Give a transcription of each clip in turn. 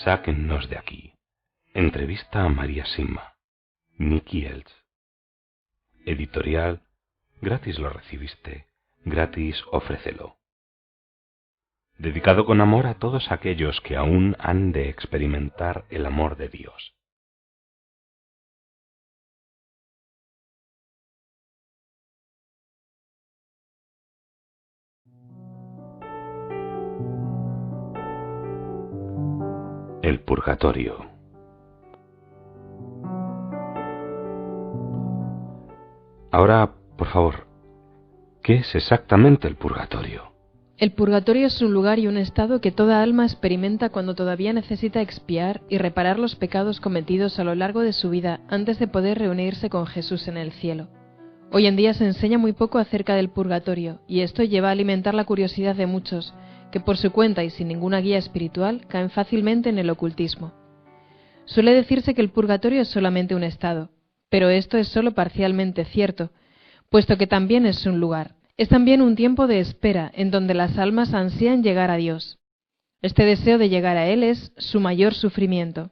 Sáquennos de aquí. Entrevista a María Sima. Nicky Elch. Editorial. Gratis lo recibiste, gratis ofrécelo. Dedicado con amor a todos aquellos que aún han de experimentar el amor de Dios. El purgatorio. Ahora, por favor, ¿qué es exactamente el purgatorio? El purgatorio es un lugar y un estado que toda alma experimenta cuando todavía necesita expiar y reparar los pecados cometidos a lo largo de su vida antes de poder reunirse con Jesús en el cielo. Hoy en día se enseña muy poco acerca del purgatorio, y esto lleva a alimentar la curiosidad de muchos, que por su cuenta y sin ninguna guía espiritual caen fácilmente en el ocultismo. Suele decirse que el purgatorio es solamente un estado, pero esto es solo parcialmente cierto, puesto que también es un lugar. Es también un tiempo de espera en donde las almas ansían llegar a Dios. Este deseo de llegar a Él es su mayor sufrimiento.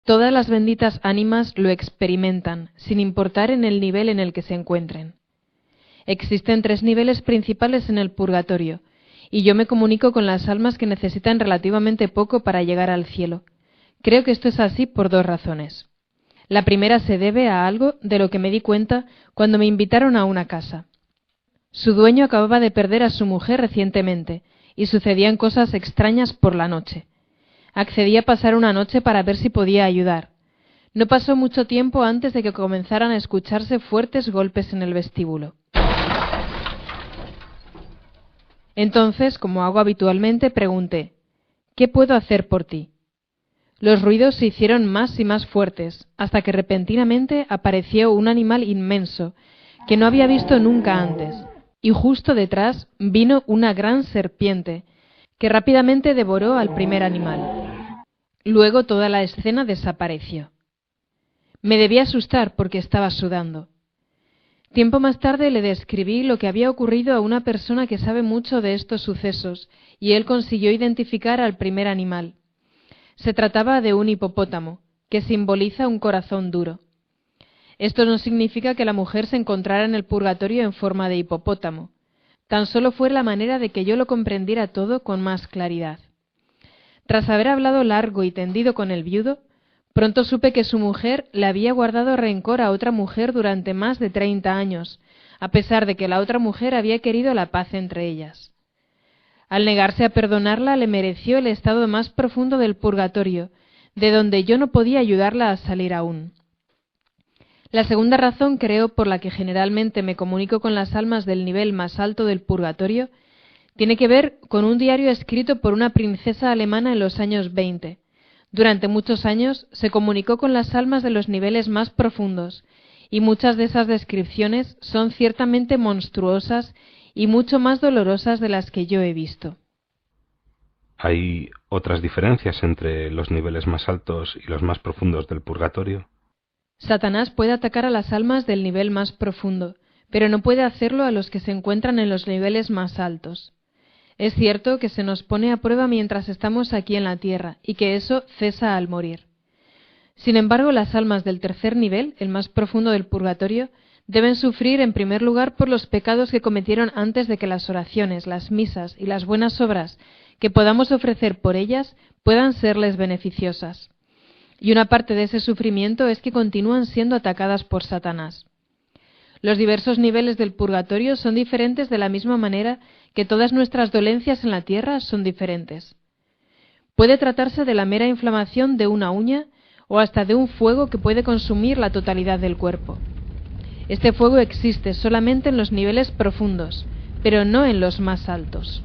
Todas las benditas ánimas lo experimentan, sin importar en el nivel en el que se encuentren. Existen 3 niveles principales en el purgatorio, y yo me comunico con las almas que necesitan relativamente poco para llegar al cielo. Creo que esto es así por 2 razones. La primera se debe a algo de lo que me di cuenta cuando me invitaron a una casa. Su dueño acababa de perder a su mujer recientemente, y sucedían cosas extrañas por la noche. Accedí a pasar una noche para ver si podía ayudar. No pasó mucho tiempo antes de que comenzaran a escucharse fuertes golpes en el vestíbulo. Entonces, como hago habitualmente, pregunté: ¿qué puedo hacer por ti? Los ruidos se hicieron más y más fuertes, hasta que repentinamente apareció un animal inmenso, que no había visto nunca antes, y justo detrás vino una gran serpiente, que rápidamente devoró al primer animal. Luego toda la escena desapareció. Me debí asustar porque estaba sudando. Tiempo más tarde le describí lo que había ocurrido a una persona que sabe mucho de estos sucesos, y él consiguió identificar al primer animal. Se trataba de un hipopótamo, que simboliza un corazón duro. Esto no significa que la mujer se encontrara en el purgatorio en forma de hipopótamo. Tan solo fue la manera de que yo lo comprendiera todo con más claridad. Tras haber hablado largo y tendido con el viudo, pronto supe que su mujer le había guardado rencor a otra mujer durante más de 30 años, a pesar de que la otra mujer había querido la paz entre ellas. Al negarse a perdonarla, le mereció el estado más profundo del purgatorio, de donde yo no podía ayudarla a salir aún. La segunda razón, creo, por la que generalmente me comunico con las almas del nivel más alto del purgatorio, tiene que ver con un diario escrito por una princesa alemana en los años 20. Durante muchos años se comunicó con las almas de los niveles más profundos, y muchas de esas descripciones son ciertamente monstruosas y mucho más dolorosas de las que yo he visto. ¿Hay otras diferencias entre los niveles más altos y los más profundos del purgatorio? Satanás puede atacar a las almas del nivel más profundo, pero no puede hacerlo a los que se encuentran en los niveles más altos. Es cierto que se nos pone a prueba mientras estamos aquí en la tierra, y que eso cesa al morir. Sin embargo, las almas del tercer nivel, el más profundo del purgatorio, deben sufrir en primer lugar por los pecados que cometieron antes de que las oraciones, las misas y las buenas obras que podamos ofrecer por ellas puedan serles beneficiosas. Y una parte de ese sufrimiento es que continúan siendo atacadas por Satanás. Los diversos niveles del purgatorio son diferentes de la misma manera que todas nuestras dolencias en la tierra son diferentes. Puede tratarse de la mera inflamación de una uña o hasta de un fuego que puede consumir la totalidad del cuerpo. Este fuego existe solamente en los niveles profundos, pero no en los más altos.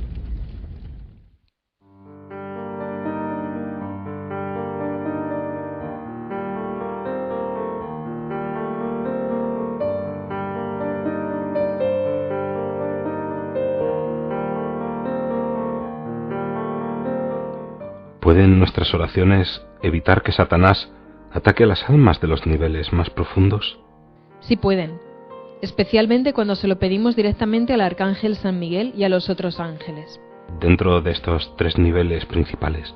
¿Pueden nuestras oraciones evitar que Satanás ataque a las almas de los niveles más profundos? Sí pueden, especialmente cuando se lo pedimos directamente al arcángel San Miguel y a los otros ángeles. Dentro de estos 3 niveles principales,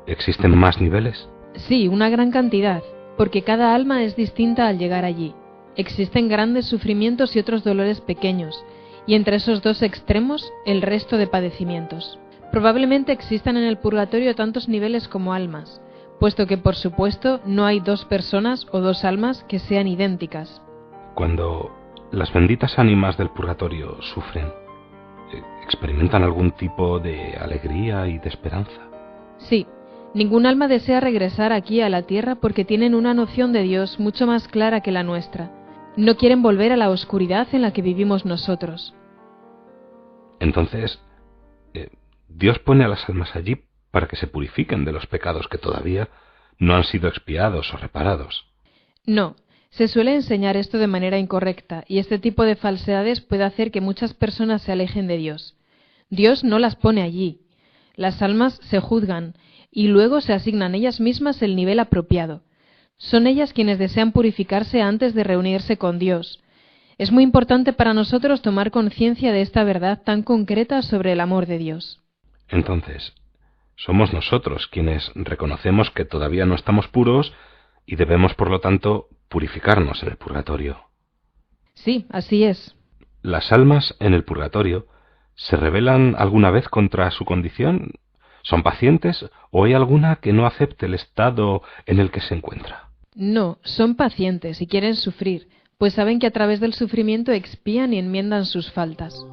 ¿Existen más niveles? Sí, una gran cantidad, porque cada alma es distinta al llegar allí. Existen grandes sufrimientos y otros dolores pequeños, y entre esos dos extremos, el resto de padecimientos. Probablemente existan en el purgatorio tantos niveles como almas, puesto que, por supuesto, no hay dos personas o dos almas que sean idénticas. Cuando las benditas ánimas del purgatorio sufren, ¿experimentan algún tipo de alegría y de esperanza? Sí, ningún alma desea regresar aquí a la tierra porque tienen una noción de Dios mucho más clara que la nuestra. No quieren volver a la oscuridad en la que vivimos nosotros. Entonces, Dios pone a las almas allí para que se purifiquen de los pecados que todavía no han sido expiados o reparados. No, se suele enseñar esto de manera incorrecta, y este tipo de falsedades puede hacer que muchas personas se alejen de Dios. Dios no las pone allí. Las almas se juzgan, y luego se asignan ellas mismas el nivel apropiado. Son ellas quienes desean purificarse antes de reunirse con Dios. Es muy importante para nosotros tomar conciencia de esta verdad tan concreta sobre el amor de Dios. Entonces, somos nosotros quienes reconocemos que todavía no estamos puros y debemos, por lo tanto, purificarnos en el purgatorio. Sí, así es. ¿Las almas en el purgatorio se rebelan alguna vez contra su condición? ¿Son pacientes o hay alguna que no acepte el estado en el que se encuentra? No, son pacientes y quieren sufrir, pues saben que a través del sufrimiento expían y enmiendan sus faltas.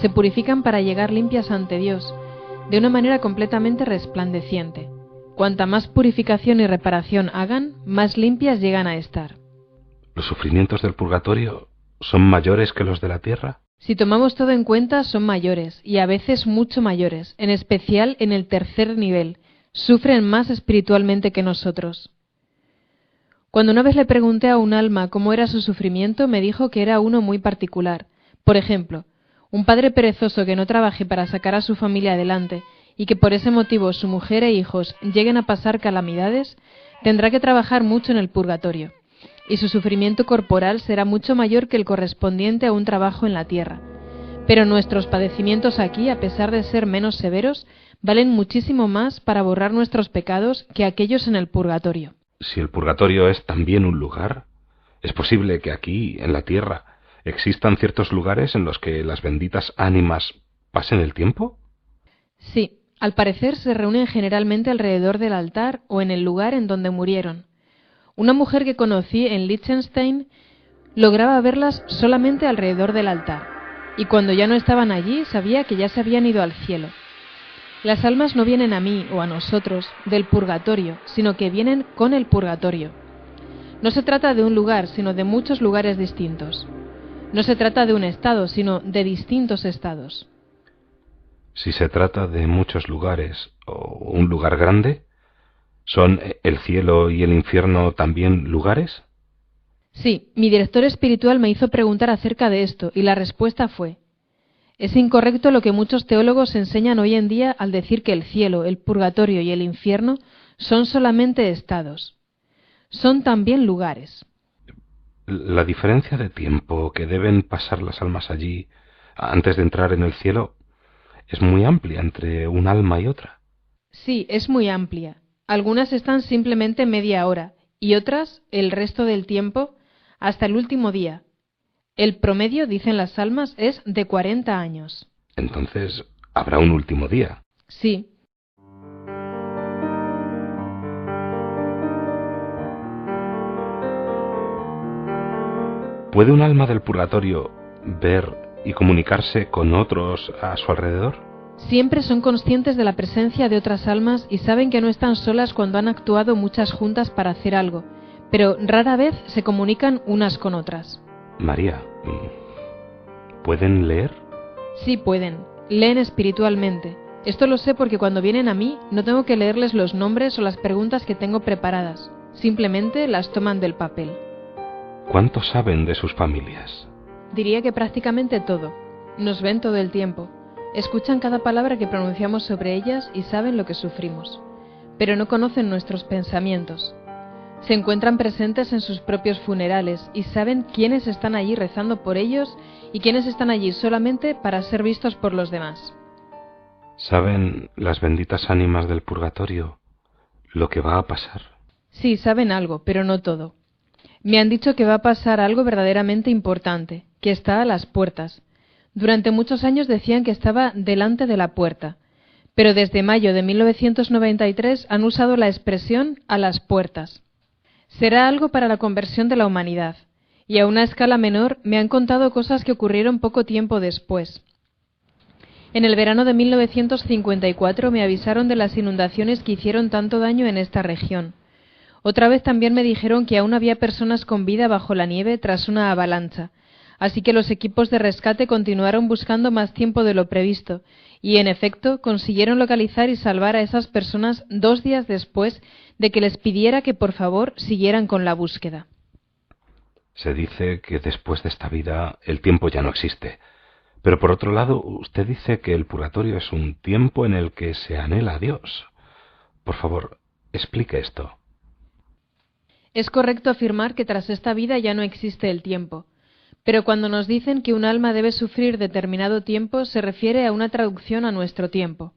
Se purifican para llegar limpias ante Dios, de una manera completamente resplandeciente. Cuanta más purificación y reparación hagan, más limpias llegan a estar. ¿Los sufrimientos del purgatorio son mayores que los de la tierra? Si tomamos todo en cuenta, son mayores, y a veces mucho mayores, en especial en el tercer nivel. Sufren más espiritualmente que nosotros. Cuando una vez le pregunté a un alma cómo era su sufrimiento, me dijo que era uno muy particular. Por ejemplo, un padre perezoso que no trabaje para sacar a su familia adelante y que por ese motivo su mujer e hijos lleguen a pasar calamidades, tendrá que trabajar mucho en el purgatorio, y su sufrimiento corporal será mucho mayor que el correspondiente a un trabajo en la tierra. Pero nuestros padecimientos aquí, a pesar de ser menos severos, valen muchísimo más para borrar nuestros pecados que aquellos en el purgatorio. Si el purgatorio es también un lugar, ¿es posible que aquí, en la tierra, existan ciertos lugares en los que las benditas ánimas pasen el tiempo? Sí, al parecer se reúnen generalmente alrededor del altar o en el lugar en donde murieron. Una mujer que conocí en Liechtenstein lograba verlas solamente alrededor del altar, y cuando ya no estaban allí sabía que ya se habían ido al cielo. Las almas no vienen a mí o a nosotros del purgatorio, sino que vienen con el purgatorio. No se trata de un lugar, sino de muchos lugares distintos. No se trata de un estado, sino de distintos estados. Si se trata de muchos lugares o un lugar grande, ¿son el cielo y el infierno también lugares? Sí, mi director espiritual me hizo preguntar acerca de esto y la respuesta fue: es incorrecto lo que muchos teólogos enseñan hoy en día al decir que el cielo, el purgatorio y el infierno son solamente estados. Son también lugares. La diferencia de tiempo que deben pasar las almas allí antes de entrar en el cielo es muy amplia entre un alma y otra. Sí, es muy amplia. Algunas están simplemente media hora y otras el resto del tiempo hasta el último día. El promedio, dicen las almas, es de 40 años. Entonces, habrá un último día. Sí. ¿Puede un alma del purgatorio ver y comunicarse con otros a su alrededor? Siempre son conscientes de la presencia de otras almas y saben que no están solas cuando han actuado muchas juntas para hacer algo, pero rara vez se comunican unas con otras. María, ¿pueden leer? Sí pueden, leen espiritualmente. Esto lo sé porque cuando vienen a mí no tengo que leerles los nombres o las preguntas que tengo preparadas, simplemente las toman del papel. ¿Cuánto saben de sus familias? Diría que prácticamente todo. Nos ven todo el tiempo. Escuchan cada palabra que pronunciamos sobre ellas y saben lo que sufrimos, pero no conocen nuestros pensamientos. Se encuentran presentes en sus propios funerales y saben quiénes están allí rezando por ellos y quiénes están allí solamente para ser vistos por los demás. ¿Saben las benditas ánimas del purgatorio lo que va a pasar? Sí, saben algo, pero no todo. Me han dicho que va a pasar algo verdaderamente importante, que está a las puertas. Durante muchos años decían que estaba delante de la puerta, pero desde mayo de 1993 han usado la expresión a las puertas. Será algo para la conversión de la humanidad, y a una escala menor me han contado cosas que ocurrieron poco tiempo después. En el verano de 1954 me avisaron de las inundaciones que hicieron tanto daño en esta región. Otra vez también me dijeron que aún había personas con vida bajo la nieve tras una avalancha, así que los equipos de rescate continuaron buscando más tiempo de lo previsto, y en efecto consiguieron localizar y salvar a esas personas 2 días después de que les pidiera que por favor siguieran con la búsqueda. Se dice que después de esta vida el tiempo ya no existe. Pero por otro lado, usted dice que el purgatorio es un tiempo en el que se anhela a Dios. Por favor, explique esto. Es correcto afirmar que tras esta vida ya no existe el tiempo, pero cuando nos dicen que un alma debe sufrir determinado tiempo, se refiere a una traducción a nuestro tiempo.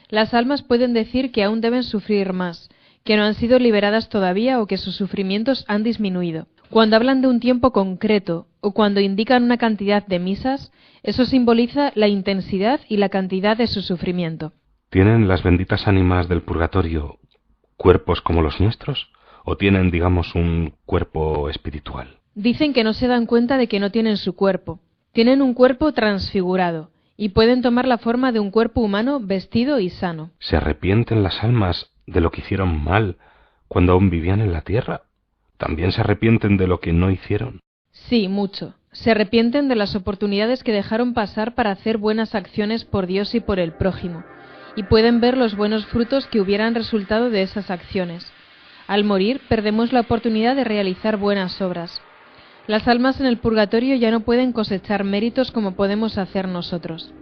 Las almas pueden decir que aún deben sufrir más, que no han sido liberadas todavía o que sus sufrimientos han disminuido. Cuando hablan de un tiempo concreto o cuando indican una cantidad de misas, eso simboliza la intensidad y la cantidad de su sufrimiento. ¿Tienen las benditas ánimas del purgatorio cuerpos como los nuestros? ¿O tienen, digamos, un cuerpo espiritual? Dicen que no se dan cuenta de que no tienen su cuerpo. Tienen un cuerpo transfigurado y pueden tomar la forma de un cuerpo humano vestido y sano. ¿Se arrepienten las almas de lo que hicieron mal cuando aún vivían en la tierra? ¿También se arrepienten de lo que no hicieron? Sí, mucho. Se arrepienten de las oportunidades que dejaron pasar para hacer buenas acciones por Dios y por el prójimo, y pueden ver los buenos frutos que hubieran resultado de esas acciones. Al morir, perdemos la oportunidad de realizar buenas obras. Las almas en el purgatorio ya no pueden cosechar méritos como podemos hacer nosotros.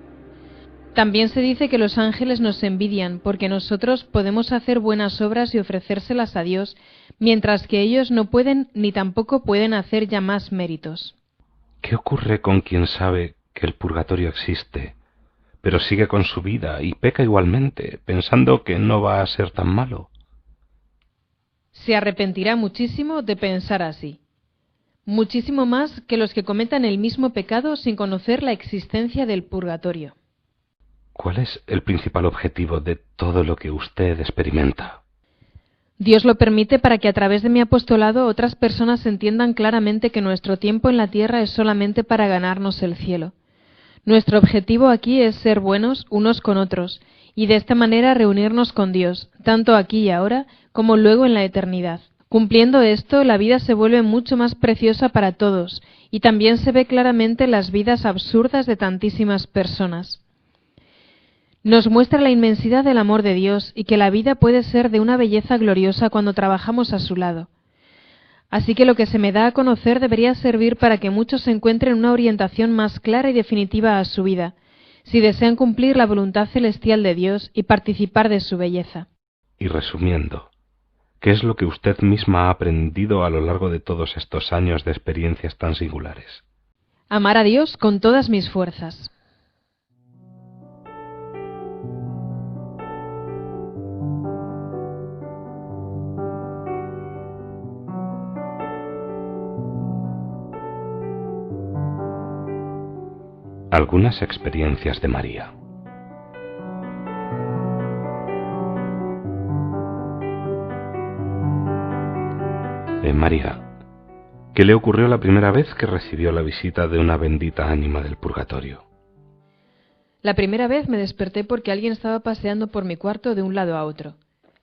También se dice que los ángeles nos envidian porque nosotros podemos hacer buenas obras y ofrecérselas a Dios, mientras que ellos no pueden ni tampoco pueden hacer ya más méritos. ¿Qué ocurre con quien sabe que el purgatorio existe, pero sigue con su vida y peca igualmente, pensando que no va a ser tan malo? Se arrepentirá muchísimo de pensar así. Muchísimo más que los que cometan el mismo pecado sin conocer la existencia del purgatorio. ¿Cuál es el principal objetivo de todo lo que usted experimenta? Dios lo permite para que a través de mi apostolado otras personas entiendan claramente que nuestro tiempo en la tierra es solamente para ganarnos el cielo. Nuestro objetivo aquí es ser buenos unos con otros y de esta manera reunirnos con Dios, tanto aquí y ahora como luego en la eternidad. Cumpliendo esto, la vida se vuelve mucho más preciosa para todos y también se ve claramente las vidas absurdas de tantísimas personas. Nos muestra la inmensidad del amor de Dios y que la vida puede ser de una belleza gloriosa cuando trabajamos a su lado. Así que lo que se me da a conocer debería servir para que muchos encuentren una orientación más clara y definitiva a su vida, si desean cumplir la voluntad celestial de Dios y participar de su belleza. Y resumiendo, ¿qué es lo que usted misma ha aprendido a lo largo de todos estos años de experiencias tan singulares? Amar a Dios con todas mis fuerzas. Algunas experiencias de María. María, ¿qué le ocurrió la primera vez que recibió la visita de una bendita ánima del purgatorio? La primera vez me desperté porque alguien estaba paseando por mi cuarto de un lado a otro.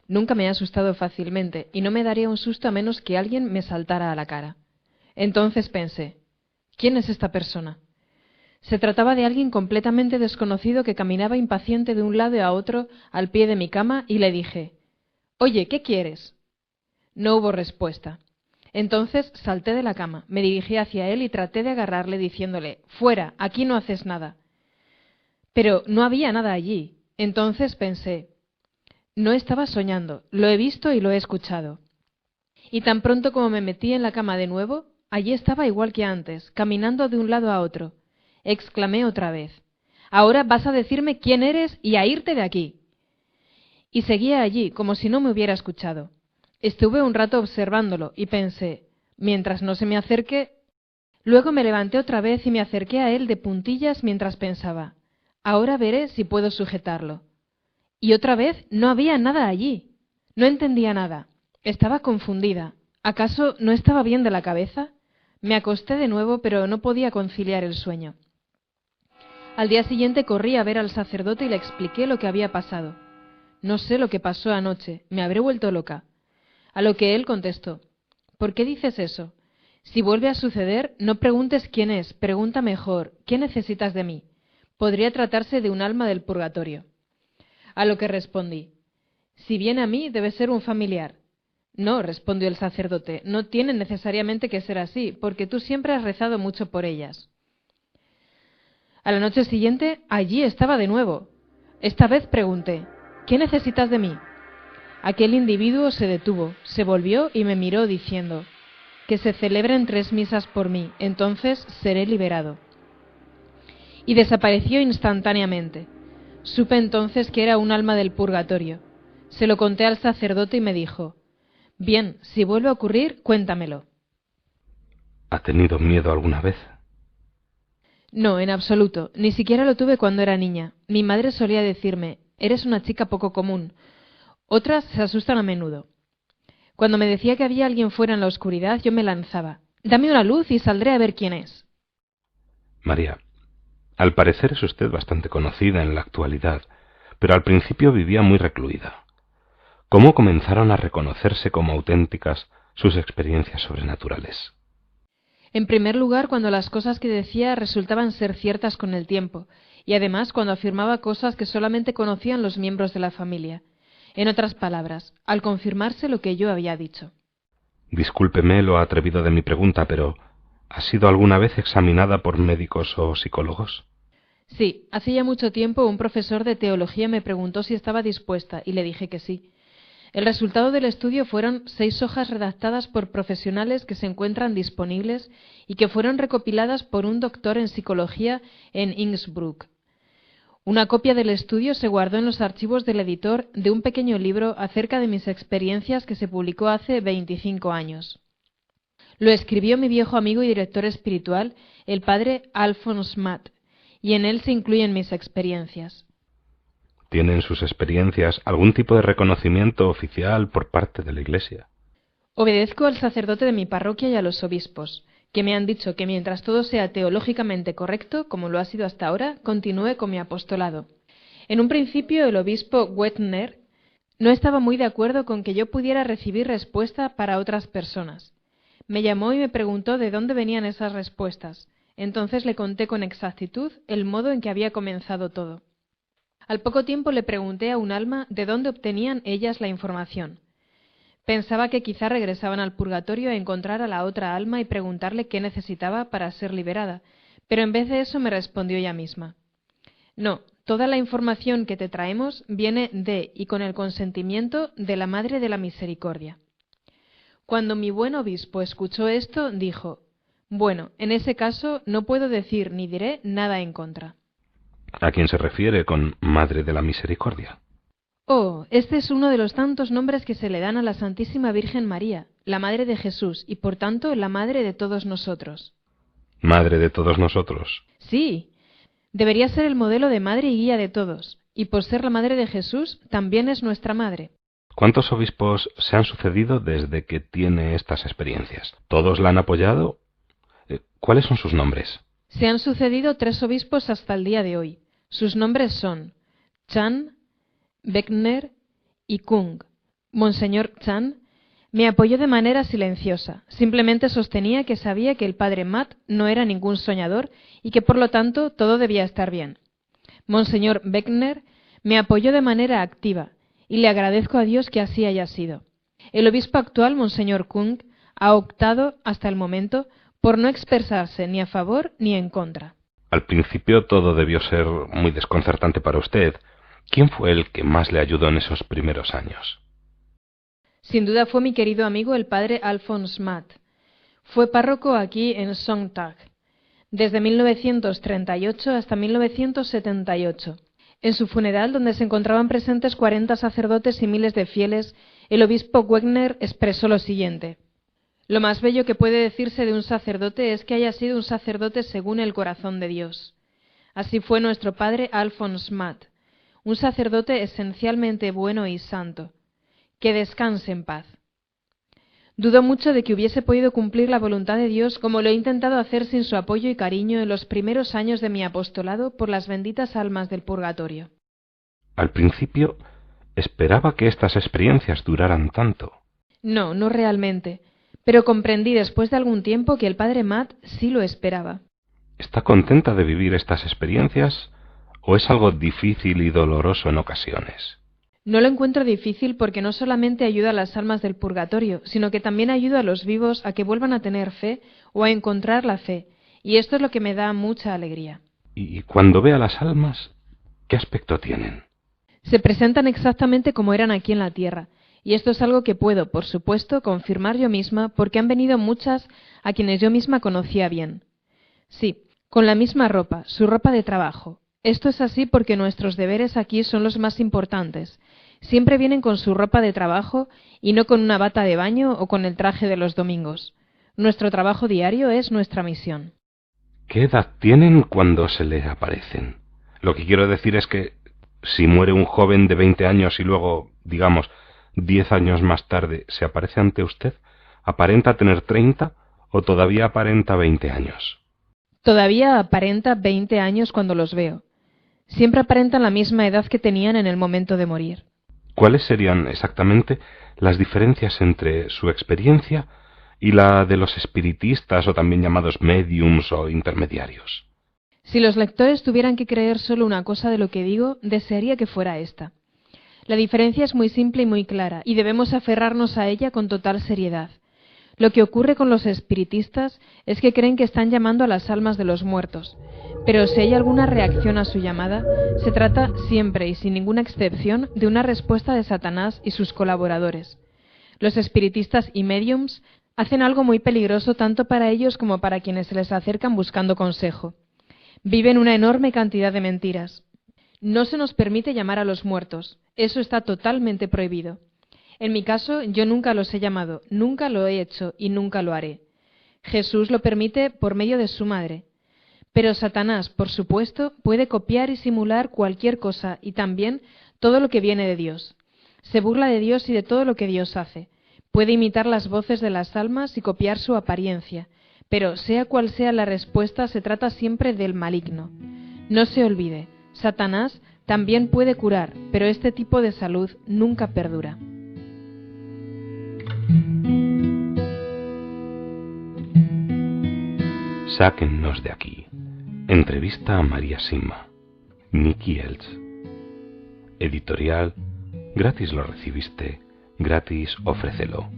Nunca me he asustado fácilmente y no me daría un susto a menos que alguien me saltara a la cara. Entonces pensé, ¿quién es esta persona? Se trataba de alguien completamente desconocido que caminaba impaciente de un lado a otro al pie de mi cama y le dije, «Oye, ¿qué quieres?». No hubo respuesta. Entonces salté de la cama, me dirigí hacia él y traté de agarrarle diciéndole, «Fuera, aquí no haces nada». Pero no había nada allí. Entonces pensé, no estaba soñando, lo he visto y lo he escuchado. Y tan pronto como me metí en la cama de nuevo, allí estaba igual que antes, caminando de un lado a otro. Exclamé otra vez, «Ahora vas a decirme quién eres y a irte de aquí». Y seguía allí, como si no me hubiera escuchado. Estuve un rato observándolo y pensé, mientras no se me acerque. Luego me levanté otra vez y me acerqué a él de puntillas mientras pensaba, ahora veré si puedo sujetarlo. Y otra vez no había nada allí. No entendía nada. Estaba confundida. ¿Acaso no estaba bien de la cabeza? Me acosté de nuevo, pero no podía conciliar el sueño. Al día siguiente corrí a ver al sacerdote y le expliqué lo que había pasado. No sé lo que pasó anoche, me habré vuelto loca. A lo que él contestó, ¿por qué dices eso? Si vuelve a suceder, no preguntes quién es, pregunta mejor, ¿qué necesitas de mí? Podría tratarse de un alma del purgatorio. A lo que respondí, si viene a mí, debe ser un familiar. No, respondió el sacerdote, no tiene necesariamente que ser así, porque tú siempre has rezado mucho por ellas. A la noche siguiente, allí estaba de nuevo. Esta vez pregunté, ¿qué necesitas de mí? Aquel individuo se detuvo, se volvió y me miró diciendo, que se celebren 3 misas por mí, entonces seré liberado. Y desapareció instantáneamente. Supe entonces que era un alma del purgatorio. Se lo conté al sacerdote y me dijo, bien, si vuelve a ocurrir, cuéntamelo. ¿Ha tenido miedo alguna vez? No, en absoluto. Ni siquiera lo tuve cuando era niña. Mi madre solía decirme, eres una chica poco común. Otras se asustan a menudo. Cuando me decía que había alguien fuera en la oscuridad, yo me lanzaba. Dame una luz y saldré a ver quién es. María, al parecer es usted bastante conocida en la actualidad, pero al principio vivía muy recluida. ¿Cómo comenzaron a reconocerse como auténticas sus experiencias sobrenaturales? En primer lugar, cuando las cosas que decía resultaban ser ciertas con el tiempo, y además cuando afirmaba cosas que solamente conocían los miembros de la familia. En otras palabras, al confirmarse lo que yo había dicho. Discúlpeme lo atrevido de mi pregunta, pero ¿ha sido alguna vez examinada por médicos o psicólogos? Sí, hace ya mucho tiempo un profesor de teología me preguntó si estaba dispuesta, y le dije que sí. El resultado del estudio fueron 6 hojas redactadas por profesionales que se encuentran disponibles y que fueron recopiladas por un doctor en psicología en Innsbruck. Una copia del estudio se guardó en los archivos del editor de un pequeño libro acerca de mis experiencias que se publicó hace 25 años. Lo escribió mi viejo amigo y director espiritual, el padre Alphonse Matt, y en él se incluyen mis experiencias. ¿Tienen sus experiencias algún tipo de reconocimiento oficial por parte de la Iglesia? Obedezco al sacerdote de mi parroquia y a los obispos, que me han dicho que mientras todo sea teológicamente correcto, como lo ha sido hasta ahora, continúe con mi apostolado. En un principio, el obispo Wettner no estaba muy de acuerdo con que yo pudiera recibir respuesta para otras personas. Me llamó y me preguntó de dónde venían esas respuestas. Entonces le conté con exactitud el modo en que había comenzado todo. Al poco tiempo le pregunté a un alma de dónde obtenían ellas la información. Pensaba que quizá regresaban al purgatorio a encontrar a la otra alma y preguntarle qué necesitaba para ser liberada, pero en vez de eso me respondió ella misma. No, toda la información que te traemos viene de y con el consentimiento de la Madre de la Misericordia. Cuando mi buen obispo escuchó esto, dijo, bueno, en ese caso no puedo decir ni diré nada en contra. ¿A quién se refiere con Madre de la Misericordia? Oh, este es uno de los tantos nombres que se le dan a la Santísima Virgen María, la Madre de Jesús y por tanto la Madre de todos nosotros. Madre de todos nosotros. Sí, debería ser el modelo de madre y guía de todos, y por ser la Madre de Jesús también es nuestra Madre. ¿Cuántos obispos se han sucedido desde que tiene estas experiencias? ¿Todos la han apoyado? ¿Cuáles son sus nombres? Se han sucedido 3 obispos hasta el día de hoy. Sus nombres son Chan, Beckner y Kung. Monseñor Chan me apoyó de manera silenciosa. Simplemente sostenía que sabía que el padre Matt no era ningún soñador y que por lo tanto todo debía estar bien. Monseñor Beckner me apoyó de manera activa y le agradezco a Dios que así haya sido. El obispo actual, Monseñor Kung, ha optado hasta el momento por no expresarse ni a favor ni en contra. Al principio todo debió ser muy desconcertante para usted. ¿Quién fue el que más le ayudó en esos primeros años? Sin duda fue mi querido amigo el padre Alphonse Matt. Fue párroco aquí en Sontag, desde 1938 hasta 1978. En su funeral, donde se encontraban presentes 40 sacerdotes y miles de fieles, el obispo Wegner expresó lo siguiente: lo más bello que puede decirse de un sacerdote es que haya sido un sacerdote según el corazón de Dios. Así fue nuestro padre Alphonse Matt, un sacerdote esencialmente bueno y santo. Que descanse en paz. Dudo mucho de que hubiese podido cumplir la voluntad de Dios como lo he intentado hacer sin su apoyo y cariño en los primeros años de mi apostolado por las benditas almas del purgatorio. Al principio esperaba que estas experiencias duraran tanto. No, no realmente, pero comprendí después de algún tiempo que el padre Matt sí lo esperaba. ¿Está contenta de vivir estas experiencias o es algo difícil y doloroso en ocasiones? No lo encuentro difícil porque no solamente ayuda a las almas del purgatorio, sino que también ayuda a los vivos a que vuelvan a tener fe o a encontrar la fe, y esto es lo que me da mucha alegría. Y cuando ve a las almas, ¿qué aspecto tienen? Se presentan exactamente como eran aquí en la tierra, y esto es algo que puedo, por supuesto, confirmar yo misma porque han venido muchas a quienes yo misma conocía bien. Sí, con la misma ropa, su ropa de trabajo. Esto es así porque nuestros deberes aquí son los más importantes. Siempre vienen con su ropa de trabajo y no con una bata de baño o con el traje de los domingos. Nuestro trabajo diario es nuestra misión. ¿Qué edad tienen cuando se le aparecen? Lo que quiero decir es que si muere un joven de 20 años y luego, digamos, 10 años más tarde se aparece ante usted, ¿aparenta tener 30 o todavía aparenta 20 años? Todavía aparenta 20 años cuando los veo. Siempre aparentan la misma edad que tenían en el momento de morir. ¿Cuáles serían exactamente las diferencias entre su experiencia y la de los espiritistas o también llamados médiums o intermediarios? Si los lectores tuvieran que creer solo una cosa de lo que digo, desearía que fuera esta. La diferencia es muy simple y muy clara, y debemos aferrarnos a ella con total seriedad. Lo que ocurre con los espiritistas es que creen que están llamando a las almas de los muertos, pero si hay alguna reacción a su llamada, se trata siempre y sin ninguna excepción de una respuesta de Satanás y sus colaboradores. Los espiritistas y médiums hacen algo muy peligroso tanto para ellos como para quienes se les acercan buscando consejo. Viven una enorme cantidad de mentiras. No se nos permite llamar a los muertos, eso está totalmente prohibido. En mi caso, yo nunca los he llamado, nunca lo he hecho y nunca lo haré. Jesús lo permite por medio de su madre. Pero Satanás, por supuesto, puede copiar y simular cualquier cosa y también todo lo que viene de Dios. Se burla de Dios y de todo lo que Dios hace. Puede imitar las voces de las almas y copiar su apariencia. Pero sea cual sea la respuesta, se trata siempre del maligno. No se olvide, Satanás también puede curar, pero este tipo de salud nunca perdura. Sáquennos de aquí. Entrevista a María Sima. Nicky Elch. Editorial. Gratis lo recibiste, gratis ofrécelo.